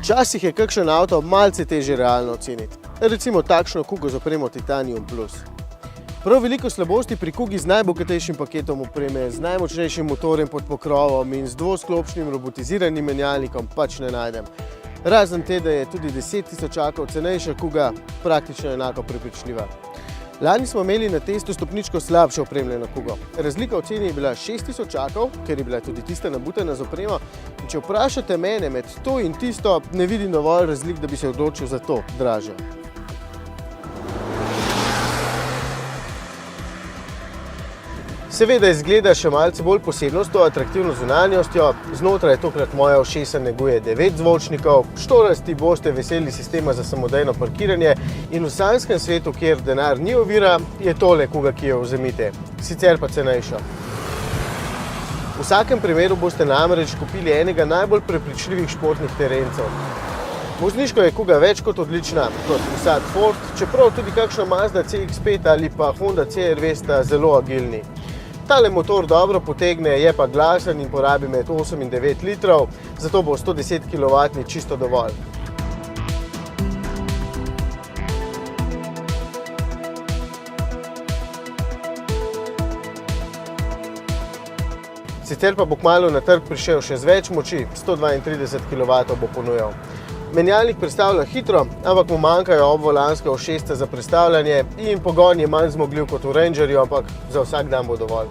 Včasih je kakšen avto malce težje realno oceniti. Recimo takšno kugo z opremo Titanium Plus. Prav veliko slabosti pri kugi z najbogatejšim paketom opreme, z najmočnejšim motorjem pod pokrovom in z dvosklopčnim robotiziranim menjalnikom pač ne najdem. Razen te, da je tudi 10 tisočakov cenejša kuga praktično enako prepričljiva. Lani smo imeli na testu stopničko slabše opremljeno kugo. Razlika v ceni je bila 6 tisočakov, ker je bila tudi tista nabutena z opremo. In če vprašate mene med to in tisto, ne vidim dovolj razlik, da bi se odločil za to dražjo. Seveda izgleda še malce bolj posebno s to atraktivno zunanjostjo. Znotraj tokrat moja ušesa neguje 9 zvočnikov, štorasti boste veseli sistema za samodejno parkiranje in v sanjskem svetu, kjer denar ni ovira, je tole kuga, ki jo vzemite. Sicer pa cenejša. V vsakem primeru boste namreč kupili enega najbolj prepričljivih športnih terencev. Vozniško je kuga več kot odlična, kot vsak Ford, čeprav tudi kakšna Mazda CX-5 ali pa Honda CR-V sta zelo agilni. Tale motor dobro potegne, je pa glasen in porabi med 8 in 9 litrov, zato bo 110 kW čisto dovolj. Sicer pa bo kmalu na trg prišel še z več moči, 132 kW bo ponujal. Menjalnik prestavlja hitro, ampak mu manjkajo obvolanska ušesca za prestavljanje in pogon je manj zmogljiv kot v Rangerju, ampak za vsak dan bo dovolj.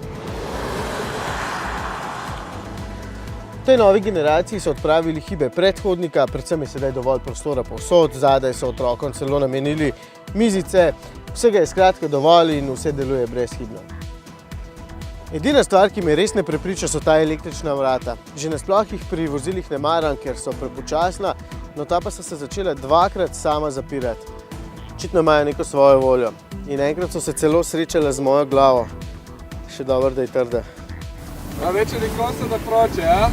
V tej novi generaciji so odpravili hibe predhodnika, predvsem je sedaj dovolj prostora povsod, zadaj so otrokom celo namenili mizice, vsega je skratka dovolj in vse deluje brezhibno. Edina stvar, ki me res ne prepriča, so ta električna vrata. Že nasploh jih pri vozilih ne maram, ker so prepočasna, no ta pa so se začela dvakrat sama zapirati. Očitno imajo neko svojo voljo. In enkrat so se celo srečala z mojo glavo. Še dobro, da je trda. A večer nikoli se da proče, a?